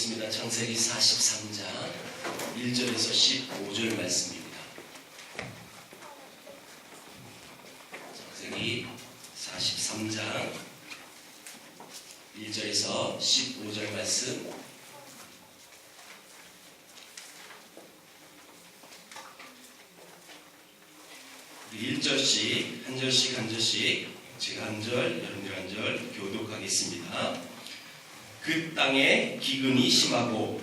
보겠습니다. 창세기 43장 1절에서 15절 말씀입니다. 창세기 43장 1절에서 15절 말씀. 우리 1절씩 한 절씩 제가 한 절, 여러분들 한 절 교독하겠습니다. 그 땅에 기근이 심하고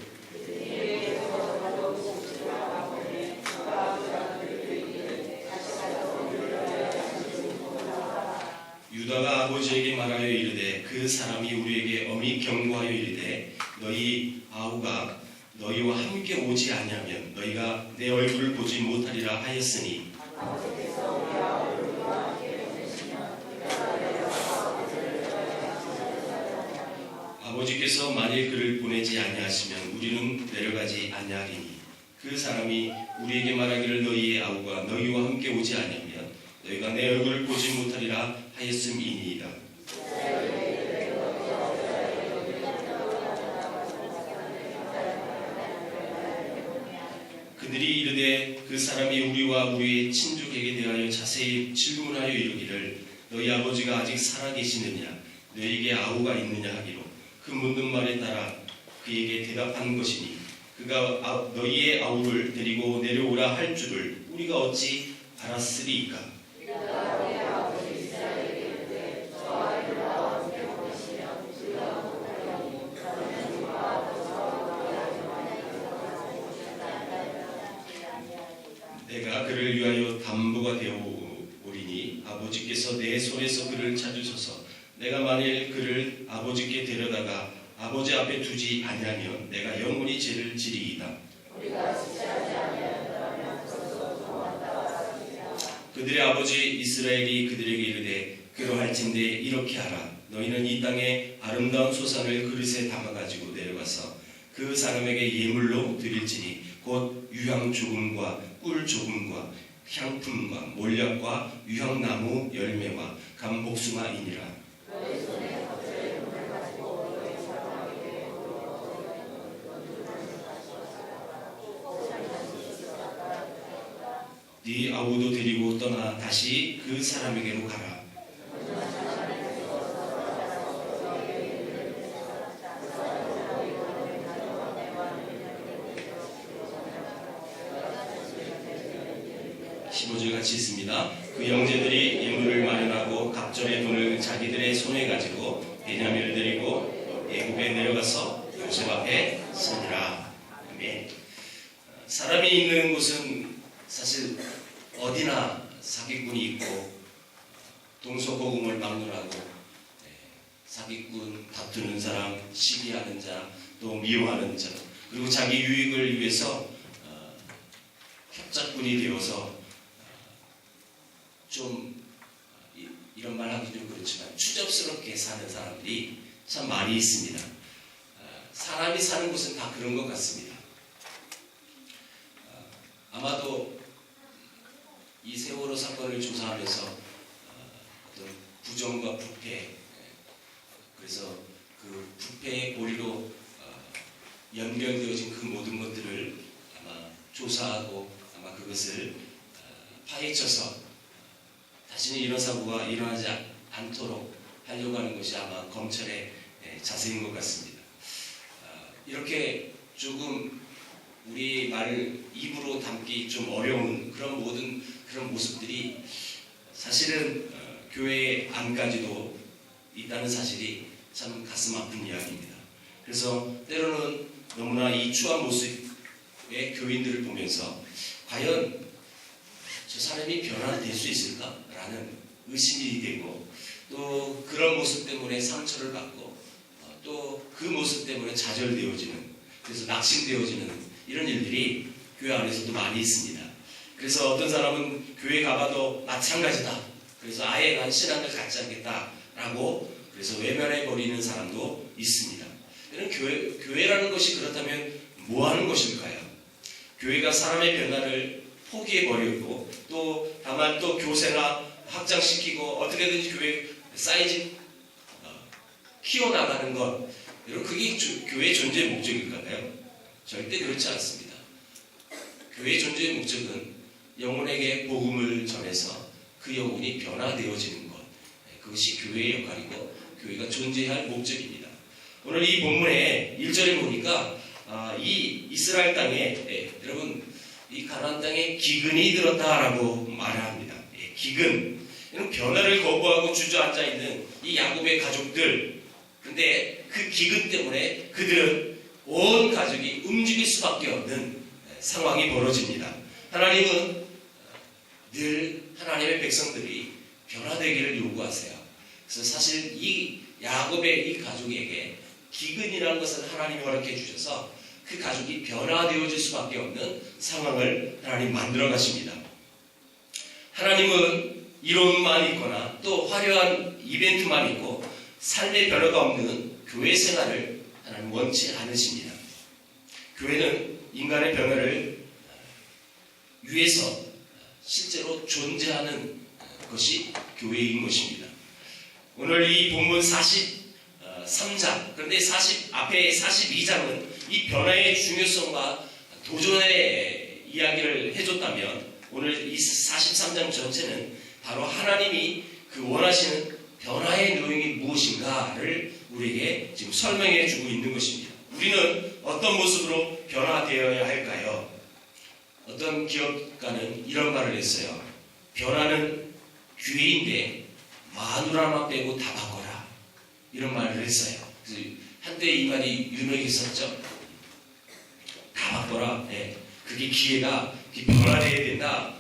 유다가 아버지에게 말하여 이르되 그 사람이 우리에게 엄히 경고하여 이르되 너희 아우가 너희와 함께 오지 아니하면 너희가 내 얼굴을 보지 못하리라 하였으니 아버지께서 만일 그를 보내지 아니하시면 우리는 내려가지 아니하리니 그 사람이 우리에게 말하기를 너희의 아우가 너희와 함께 오지 아니하면 너희가 내 얼굴을 보지 못하리라 하였음이니이다. 그들이 이르되 그 사람이 우리와 우리의 친족에게 대하여 자세히 질문하여 이르기를 너희 아버지가 아직 살아계시느냐 너희에게 아우가 있느냐 하기로 그 묻는 말에 따라 그에게 대답한 것이니 그가 너희의 아우를 데리고 내려오라 할 줄을 우리가 어찌 알았으리이까. 내가 그를 위하여 담보가 되어 오리니 아버지께서 내 손에서 그를 찾으소서. 내가 만일 그를 아버지께 데려다가 아버지 앞에 두지 아니하면 내가 영원히 죄를 지리이다. 그들의 아버지 이스라엘이 그들에게 이르되 그러할진대 이렇게 하라. 너희는 이 땅에 아름다운 소산을 그릇에 담아가지고 내려가서 그 사람에게 예물로 드릴지니 곧 유향 조금과 꿀 조금과 향품과 몰약과 유향나무 열매와 감복숭아이니라. 네 아우도 데리고 떠나 다시 그 사람에게로 가라. 같이 있습니다. 그 형제들이 예물을 마련하고 갑절의 돈을 자기들의 손에 가지고 베냐민을 데리고 애굽에 내려가서 요셉 앞에 서니라. 아멘. 사람이 있는 곳은 사실 어디나 사기꾼이 있고 동서고금을 막론하고 사기꾼, 다투는 사람, 시기하는 자, 또 미워하는 자, 그리고 자기 유익을 위해서 협작꾼이 되어서 좀 이런 말 하기 좀 그렇지만 추접스럽게 사는 사람들이 참 많이 있습니다. 사람이 사는 곳은 다 그런 것 같습니다. 아마도 이 세월호 사건을 조사하면서 어떤 부정과 부패, 그래서 그 부패의 고리로 연결되어진 그 모든 것들을 아마 조사하고 아마 그것을 파헤쳐서 다시는 이런 사고가 일어나지 않도록 하려고 하는 것이 아마 검찰의 자세인 것 같습니다. 이렇게 조금 우리 말을 입으로 담기 좀 어려운 그런 모든 그런 모습들이 사실은 교회의 안까지도 있다는 사실이 참 가슴 아픈 이야기입니다. 그래서 때로는 너무나 이 추한 모습의 교인들을 보면서 과연 저 사람이 변화될 수 있을까? 라는 의심이 되고 또 그런 모습 때문에 상처를 받고 또 그 모습 때문에 좌절되어지는 그래서 낙심되어지는 이런 일들이 교회 안에서도 많이 있습니다. 그래서 어떤 사람은 교회 가봐도 마찬가지다. 그래서 아예 난 신앙을 갖지 않겠다라고 그래서 외면해 버리는 사람도 있습니다. 이런 교회라는 것이 그렇다면 뭐 하는 것일까요? 교회가 사람의 변화를 포기해 버렸고 또 다만 또 교세나 확장시키고 어떻게든지 교회 사이즈 키워나가는 것 여러분 그게 교회 존재의 목적일까요? 절대 그렇지 않습니다. 교회 존재의 목적은 영혼에게 복음을 전해서 그 영혼이 변화되어지는 것, 그것이 교회의 역할이고 교회가 존재해야 할 목적입니다. 오늘 이 본문에 1절에 보니까 이 이스라엘 땅에 여러분 이 가나안 땅에 기근이 들었다라고 말을 합니다. 기근, 이런 변화를 거부하고 주저앉아 있는 이 야곱의 가족들, 근데 그 기근 때문에 그들은 온 가족이 움직일 수밖에 없는 상황이 벌어집니다. 하나님은 늘 하나님의 백성들이 변화되기를 요구하세요. 그래서 사실 이 야곱의 이 가족에게 기근이라는 것을 하나님이 허락해 주셔서 그 가족이 변화되어질 수밖에 없는 상황을 하나님 만들어 가십니다. 하나님은 이론만 있거나 또 화려한 이벤트만 있고 삶의 변화가 없는 교회 생활을 하나님 원치 않으십니다. 교회는 인간의 변화를 위해서 실제로 존재하는 것이 교회인 것입니다. 오늘 이 본문 43장, 그런데 앞에 42장은 이 변화의 중요성과 도전의 이야기를 해줬다면 오늘 이 43장 전체는 바로 하나님이 그 원하시는 변화의 내용이 무엇인가를 우리에게 지금 설명해 주고 있는 것입니다. 우리는 어떤 모습으로 변화되어야 할까요? 어떤 기업가는 이런 말을 했어요. 변화는 기회인데 마누라만 빼고 다 바꿔라. 이런 말을 했어요. 그래서 한때 이 말이 유명했었죠. 다 바꿔라. 그게 기회가 변화되어야 된다.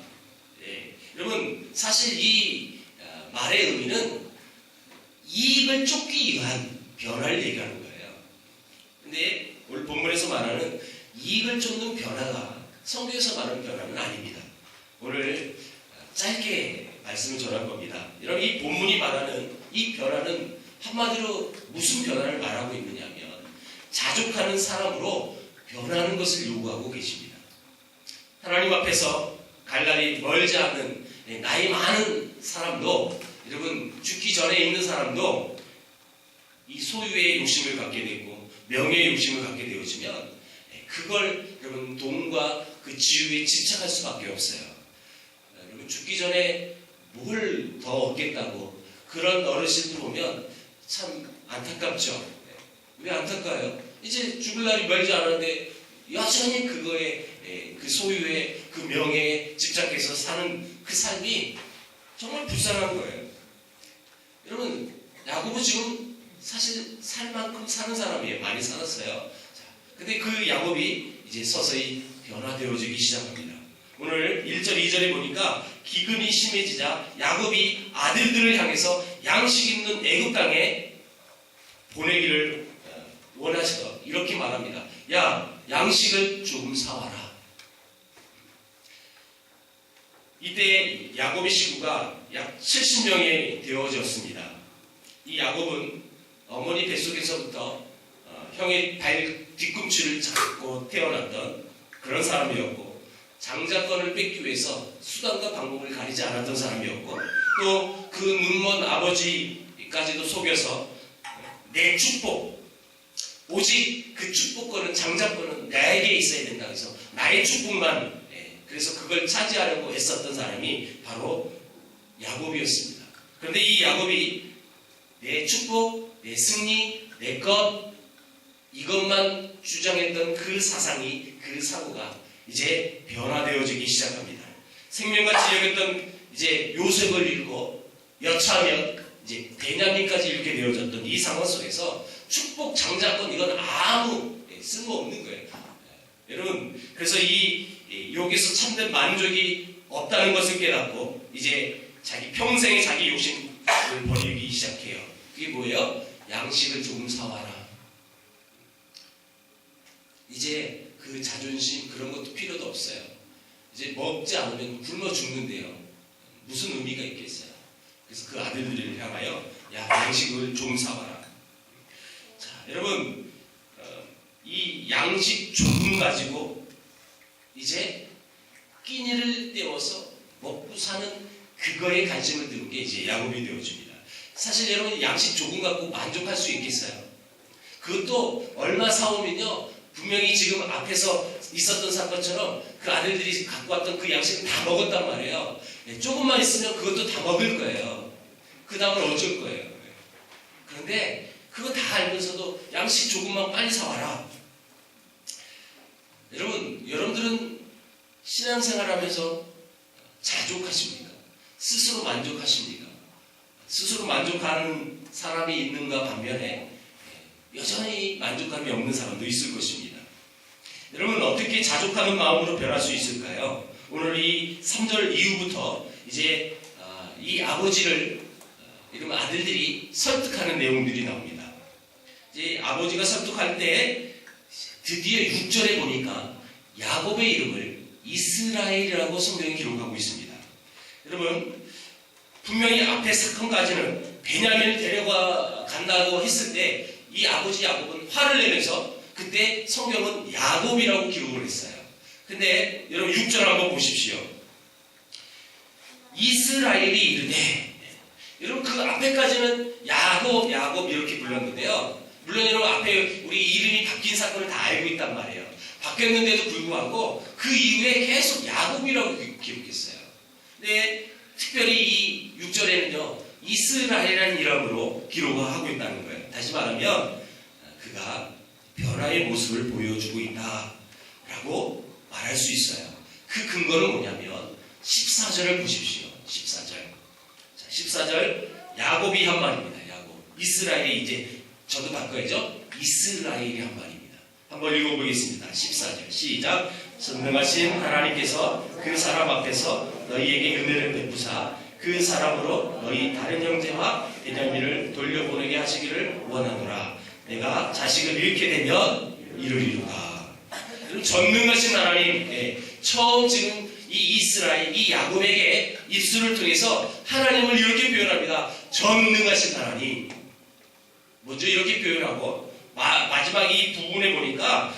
여러분 사실 이 말의 의미는 이익을 쫓기 위한 변화를 얘기하는 거예요. 근데 오늘 본문에서 말하는 이익을 쫓는 변화가 성경에서 말하는 변화는 아닙니다. 오늘 짧게 말씀을 전할 겁니다. 여러분 이 본문이 말하는 이 변화는 한마디로 무슨 변화를 말하고 있느냐면 자족하는 사람으로 변하는 것을 요구하고 계십니다. 하나님 앞에서 갈 날이 멀지 않은 나이 많은 사람도, 여러분 죽기 전에 있는 사람도 이 소유의 욕심을 갖게 되고 명예의 욕심을 갖게 되어지면 그걸 여러분 돈과 그 지유에 집착할 수밖에 없어요. 여러분 죽기 전에 뭘 더 얻겠다고 그런 어르신들 보면 참 안타깝죠. 왜 안타까워요? 이제 죽을 날이 멀지 않았는데 여전히 그거에 그 소유에 그 명예에 집착해서 사는 그 삶이 정말 불쌍한 거예요. 여러분 야곱은 지금 사실 살 만큼 사는 사람이에요. 많이 살았어요. 근데 그 야곱이 이제 서서히 변화되어지기 시작합니다. 오늘 1절 2절에 보니까 기근이 심해지자 야곱이 아들들을 향해서 양식 있는 애굽 땅에 보내기를 원하시더 이렇게 말합니다. 야, 양식을 조금 사와라. 이때 야곱의 식구가 약 70명이 되어졌습니다. 이 야곱은 어머니 뱃속에서부터 형의 발 뒤꿈치를 잡고 태어났던 그런 사람이었고, 장자권을 뺏기 위해서 수단과 방법을 가리지 않았던 사람이었고, 또 그 눈먼 아버지까지도 속여서 내 축복, 오직 그 축복권은, 장자권은 나에게 있어야 된다. 그래서 나의 축복만, 그래서 그걸 차지하려고 했었던 사람이 바로 야곱이었습니다. 그런데 이 야곱이 내 축복, 내 승리, 내 것, 이것만 주장했던 그 사상이, 그 사고가 이제 변화되어지기 시작합니다. 생명같이 여겼던 이제 요셉을 잃고 여차하면 이제 베냐민까지 잃게 되어졌던 이 상황 속에서 축복, 장자권 이건 아무 쓸모없는 거예요. 여러분, 그래서 여기서 참된 만족이 없다는 것을 깨닫고 이제 자기 평생의 자기 욕심을 버리기 시작해요. 그게 뭐예요? 양식을 조금 사와라. 이제 그 자존심 그런 것도 필요도 없어요. 이제 먹지 않으면 굶어 죽는데요. 무슨 의미가 있겠어요? 그래서 그 아들들을 향하여 야, 양식을 좀 사와라. 자, 여러분 이 양식 조금 가지고 이제 끼니를 때워서 먹고 사는 그거에 관심을 두는 게 이제 야곱이 되어줍니다. 사실 여러분 양식 조금 갖고 만족할 수 있겠어요? 그것도 얼마 사오면요, 분명히 지금 앞에서 있었던 사건처럼 그 아들들이 갖고 왔던 그 양식을 다 먹었단 말이에요. 조금만 있으면 그것도 다 먹을 거예요. 그 다음은 어쩔 거예요. 그런데 그거 다 알면서도 양식 조금만 빨리 사와라. 여러분들은 신앙생활하면서 자족하십니까? 스스로 만족하십니까? 스스로 만족하는 사람이 있는가 반면에 여전히 만족감이 없는 사람도 있을 것입니다. 여러분, 어떻게 자족하는 마음으로 변할 수 있을까요? 오늘 이 3절 이후부터 이제 이 아버지를 이러면 아들들이 설득하는 내용들이 나옵니다. 이제 아버지가 설득할 때 드디어 6절에 보니까 야곱의 이름을 이스라엘이라고 성경이 기록하고 있습니다. 여러분, 분명히 앞에 사건까지는 베냐민을 데려간다고 했을 때 이 아버지 야곱은 화를 내면서 그때 성경은 야곱이라고 기록을 했어요. 근데 여러분 6절 한번 보십시오. 이스라엘이 이르되, 여러분 그 앞에까지는 야곱 이렇게 불렀는데요. 물론 여러분 앞에 우리 이름이 바뀐 사건을 다 알고 있단 말이에요. 바뀌었는데도 불구하고 그 이후에 계속 야곱이라고 기록했어요. 근데 특별히 이 6절에는요, 이스라엘이라는 이름으로 기록을 하고 있다는 거예요. 다시 말하면 그가 변화의 모습을 보여주고 있다라고 말할 수 있어요. 그 근거는 뭐냐면 14절을 보십시오. 14절. 자, 14절 야곱이 한 말입니다. 야곱. 이스라엘이 이제 저도 바꿔야죠. 이스라엘이 한 말입니다. 한번 읽어보겠습니다. 14절 시작. 전능하신 하나님께서 그 사람 앞에서 너희에게 은혜를 베푸사 그 사람으로 너희 다른 형제와 베냐민을 돌려보내게 하시기를 원하노라. 내가 자식을 잃게 되면 이르리로다. 전능하신 하나님, 처음 지금 이 이스라엘, 이 야곱에게 입술을 통해서 하나님을 이렇게 표현합니다. 전능하신 하나님. 먼저 이렇게 표현하고 마지막 이 부분에 보니까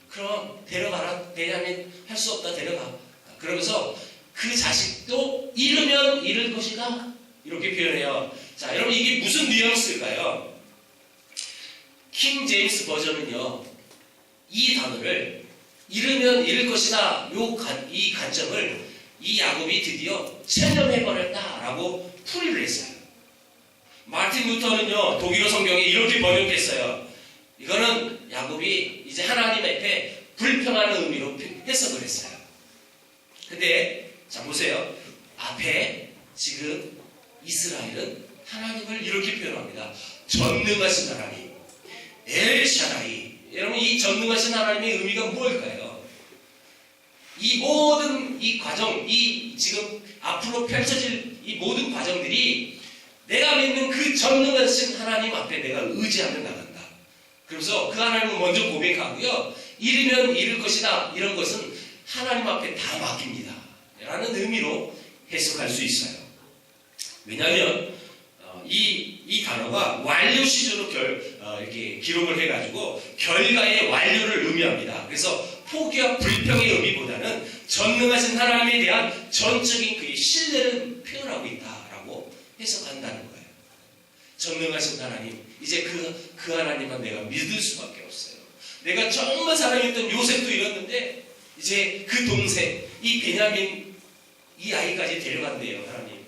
그럼 데려가라. 베냐민 할 수 없다. 데려가. 그러면서 그 자식도 잃으면 잃을 것이다. 이렇게 표현해요. 자, 여러분 이게 무슨 뉘앙스일까요? 킹 제임스 버전은요, 이 단어를 잃으면 잃을 것이다. 이 관점을 이 야곱이 드디어 체념해버렸다라고 풀이를 했어요. 마틴 루터는요, 독일어 성경에 이렇게 번역했어요. 이거는 야곱이 이제 하나님 앞에 불평하는 의미로 해석을 했어요. 근데 자 보세요. 앞에 지금 이스라엘은 하나님을 이렇게 표현합니다. 전능하신 하나님, 엘샤다이. 여러분 이 전능하신 하나님의 의미가 뭘까요? 이 모든 이 과정, 이 지금 앞으로 펼쳐질 이 모든 과정들이 내가 믿는 그 전능하신 하나님 앞에 내가 의지하며 나간다. 그래서 그 하나님은 먼저 고백하고요. 잃으면 잃을 것이다. 이런 것은 하나님 앞에 다 맡깁니다. 라는 의미로 해석할 수 있어요. 왜냐하면 이 단어가 완료 시조로 이렇게 기록을 해가지고 결과의 완료를 의미합니다. 그래서 포기와 불평의 의미보다는 전능하신 하나님에 대한 전적인 그의 신뢰를 표현하고 있다라고 해석한다는 거예요. 전능하신 하나님, 이제 그 하나님만 내가 믿을 수밖에 없어요. 내가 정말 사랑했던 요셉도 이랬는데 이제 그 동생, 이 베냐민 이 아이까지 데려간대요. 하나님.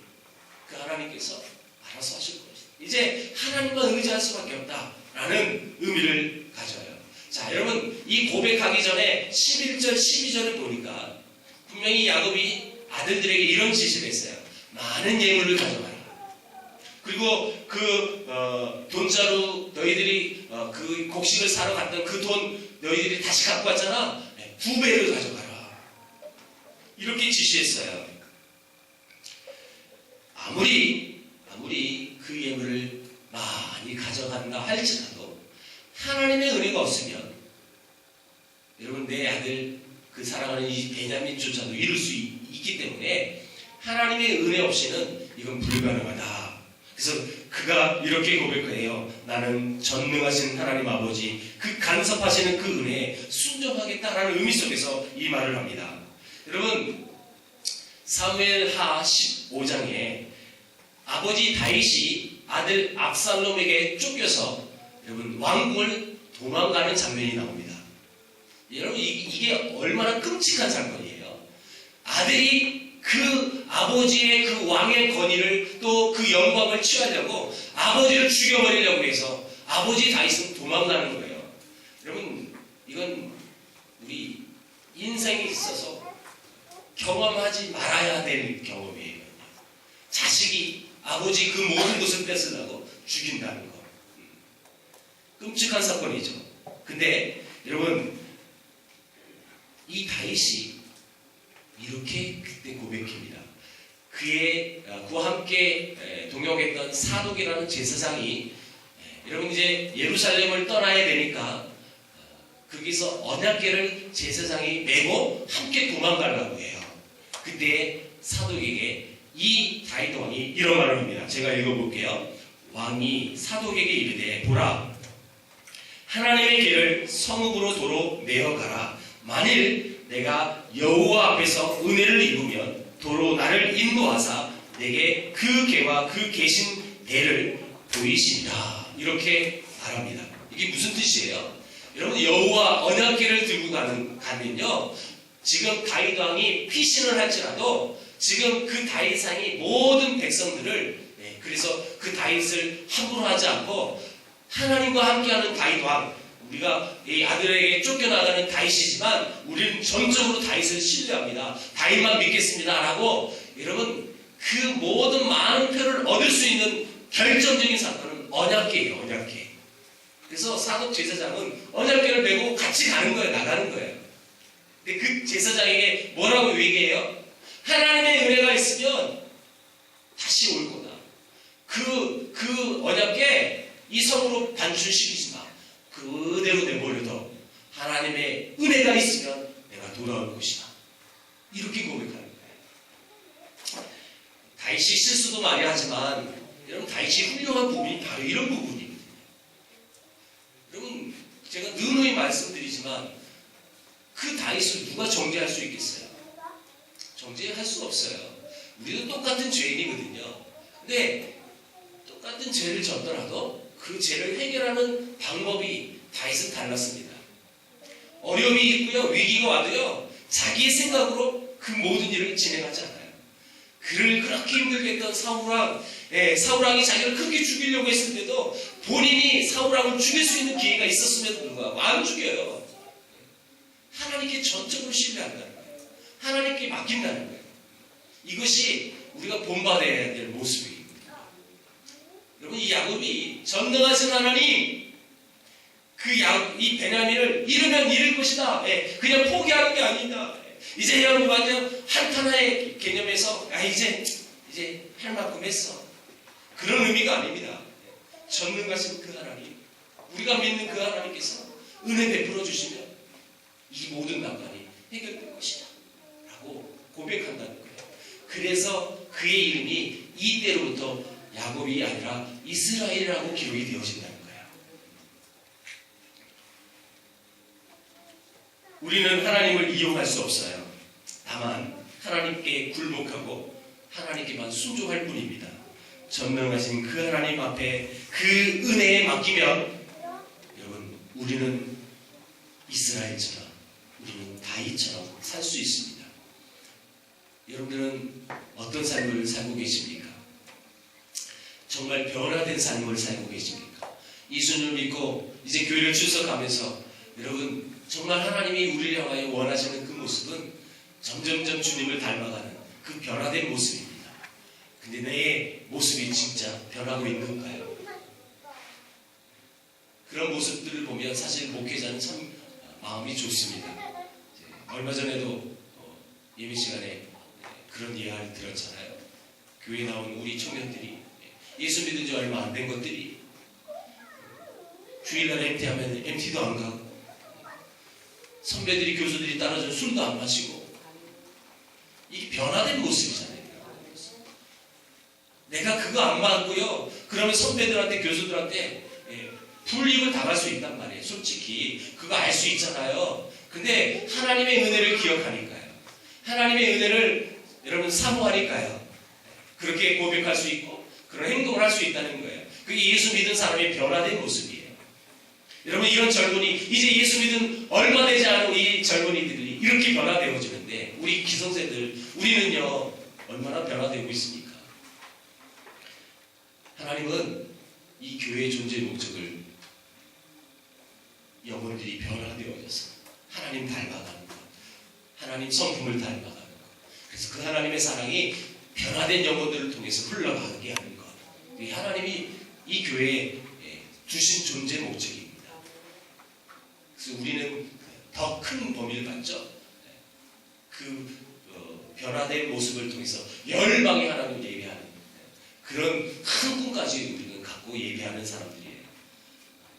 그 하나님께서 알아서 하실 것이다. 이제 하나님만 의지할 수밖에 없다라는 의미를 가져요. 자, 여러분 이 고백하기 전에 11절, 12절을 보니까 분명히 야곱이 아들들에게 이런 지시를 했어요. 많은 예물을 가져가라. 그리고 그 돈자루 너희들이 그 곡식을 사러 갔던 그 돈 너희들이 다시 갖고 왔잖아. 9배를 가져가라. 이렇게 지시했어요. 아무리 그 예물을 많이 가져간다 할지라도 하나님의 은혜가 없으면 여러분 내 아들 그 사랑하는 이 베냐민조차도 잃을 수 있기 때문에 하나님의 은혜 없이는 이건 불가능하다. 그래서 그가 이렇게 고백해요. 나는 전능하신 하나님 아버지 그 간섭하시는 그 은혜에 순종하겠다라는 의미 속에서 이 말을 합니다. 여러분 사무엘하 15장에 아버지 다윗이 아들 압살롬에게 쫓겨서 여러분 왕궁을 도망가는 장면이 나옵니다. 여러분 이게 얼마나 끔찍한 사건이에요. 아들이 그 아버지의 그 왕의 권위를 또 그 영광을 취하려고 아버지를 죽여버리려고 해서 아버지 다윗은 도망가는 거예요. 여러분 이건 우리 인생에 있어서 경험하지 말아야 될 경험이에요. 자식이 아버지 그 모든 것을 뺏으려고 죽인다는 거. 끔찍한 사건이죠. 근데 여러분 이 다윗이 이렇게 그때 고백합니다. 그와 함께 동역했던 사독이라는 제사장이 여러분 이제 예루살렘을 떠나야 되니까 거기서 언약궤를 제사장이 메고 함께 도망가려고 해요. 그때 사독에게 이 다윗 왕이 이런 말을 합니다. 제가 읽어볼게요. 왕이 사독에게 이르되 보라 하나님의 길을 성읍으로 도로 내어가라. 만일 내가 여호와 앞에서 은혜를 입으면 도로 나를 인도하사 내게 그 궤와 그 계신 대를 보이신다. 이렇게 말합니다. 이게 무슨 뜻이에요? 여러분 여호와 언약궤를 들고 가면요 지금 다윗 왕이 피신을 할지라도 지금 그 다윗 왕이 모든 백성들을 그래서 그 다윗을 함부로 하지 않고 하나님과 함께하는 다윗 왕, 우리가 이 아들에게 쫓겨나가는 다윗이지만 우리는 전적으로 다윗을 신뢰합니다. 다윗만 믿겠습니다. 라고 여러분 그 모든 많은 표를 얻을 수 있는 결정적인 사건은 언약궤예요. 언약궤. 그래서 사독 제사장은 언약궤를 메고 같이 가는 거예요. 나가는 거예요. 근데 그 제사장에게 뭐라고 얘기해요? 하나님의 은혜가 있으면 다시 올 거다. 그 언약궤 이 성으로 반출시키지 마. 그대로 내버려둬. 하나님의 은혜가 있으면 내가 돌아올 것이다. 이렇게 고백하는 거예요. 다윗이 실수도 많이 하지만 여러분 다윗이 훌륭한 부분이 바로 이런 부분이거든요. 여러분 제가 누누이 말씀드리지만 그 다윗을 누가 정죄할 수 있겠어요? 정죄할 수가 없어요. 우리도 똑같은 죄인이거든요. 근데 똑같은 죄를 졌더라도 그 죄를 해결하는 방법이 다윗은 달랐습니다. 어려움이 있고요, 위기가 와도요, 자기의 생각으로 그 모든 일을 진행하지 않아요. 그를 그렇게 힘들게 했던 사울왕, 사울왕이 자기를 크게 죽이려고 했을 때도 본인이 사울왕을 죽일 수 있는 기회가 있었음에도 불구하고 안 죽여요. 하나님께 전적으로 신뢰한다는 거예요. 하나님께 맡긴다는 거예요. 이것이 우리가 본받아야 될 모습입니다. 여러분 이 야곱이 전능하신 하나님 이 베냐민을 잃으면 잃을 것이다. 그냥 포기하는 게 아니다. 이제 여러분 완전 한탄의 개념에서 이제 할 만큼 했어. 그런 의미가 아닙니다. 전능하신 그 하나님, 우리가 믿는 그 하나님께서 은혜 베풀어 주시면 이 모든 난관이 해결될 것이다. 라고 고백한다는 거예요. 그래서 그의 이름이 이때로부터 야곱이 아니라 이스라엘이라고 기록이 되어진다는 거예요. 우리는 하나님을 이용할 수 없어요. 다만 하나님께 굴복하고 하나님께만 순종할 뿐입니다. 전능하신 그 하나님 앞에 그 은혜에 맡기면 여러분 우리는 이스라엘처럼 우리는 다윗처럼 살 수 있습니다. 여러분들은 어떤 삶을 살고 계십니까? 정말 변화된 삶을 살고 계십니까? 예수님을 믿고 이제 교회를 출석하면서 여러분 정말 하나님이 우리를 향하여 원하시는 그 모습은 점점점 주님을 닮아가는 그 변화된 모습입니다. 근데 내 모습이 진짜 변하고 있는가요? 그런 모습들을 보면 사실 목회자는 참 마음이 좋습니다. 얼마 전에도 예배 시간에 그런 이야기를 들었잖아요. 교회에 나온 우리 청년들이 예수 믿은 지 얼마 안 된 것들이 주일날 MT하면 MT도 안 가고 선배들이 교수들이 따라서 술도 안 마시고 이게 변화된 모습이잖아요. 내가 그거 안 맞고요. 그러면 선배들한테 교수들한테 불이익을 당할 수 있단 말이에요. 솔직히 그거 알 수 있잖아요. 근데 하나님의 은혜를 기억하니까요. 하나님의 은혜를 여러분 사모하니까요. 그렇게 고백할 수 있고 그런 행동을 할 수 있다는 거예요. 그게 예수 믿은 사람의 변화된 모습이에요. 여러분, 이런 젊은이, 이제 예수 믿은 얼마 되지 않은 이 젊은이들이 이렇게 변화되어지는데, 우리 기성세들, 우리는요 얼마나 변화되고 있습니까? 하나님은 이 교회의 존재의 목적을 영혼들이 변화되어져서 하나님 닮아가는 것, 하나님 성품을 닮아가는 것, 그래서 그 하나님의 사랑이 변화된 영혼들을 통해서 흘러가게 하는 것, 이 하나님이 이 교회에 주신 존재 목적입니다. 그래서 우리는 더 큰 범위를 받죠. 그 변화된 모습을 통해서 열방의 하나님을 예배하는 그런 큰 꿈까지 우리는 갖고 예배하는 사람들이에요.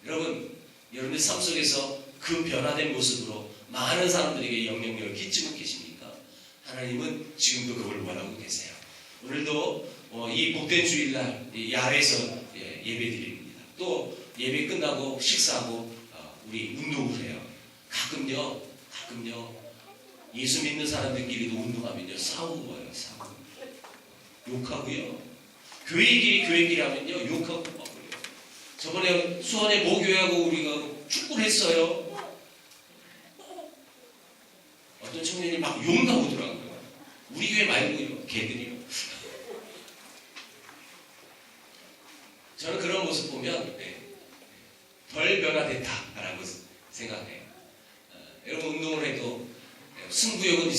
여러분, 여러분의 삶 속에서 그 변화된 모습으로 많은 사람들에게 영향력을 끼치고 계십니까? 하나님은 지금도 그걸 원하고 계세요. 오늘도 이 복된 주일날 이 야외에서 예배드립니다. 또 예배 끝나고 식사하고 우리 운동을 해요. 가끔요 예수 믿는 사람들끼리도 운동하면요 싸우는 거예요. 싸우고 욕하고요. 교회끼리 하면요 욕하고 막 그래요. 저번에 수원에 모교회하고 우리가 축구를 했어요. 어떤 청년이 막 욕 나오더라고요. 우리 교회 말고요, 걔들이요. 저는 그런 모습 보면 덜 변화됐다라고 생각해요. 여러분, 운동을 해도 승부욕은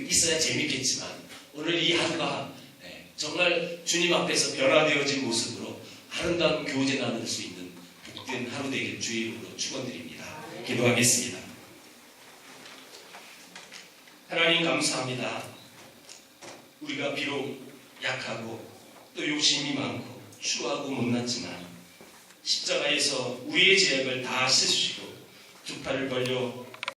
있어야 재밌겠지만 오늘 이 하루가 정말 주님 앞에서 변화되어진 모습으로 아름다운 교제 나눌 수 있는 복된 하루 되길 주의 이름으로 축원드립니다. 기도하겠습니다. 하나님, 감사합니다. 우리가 비록 약하고 또 욕심이 많고 추하고 못났지만 십자가에서 우리의 죄악을 다 씻으시고 두 팔을 벌려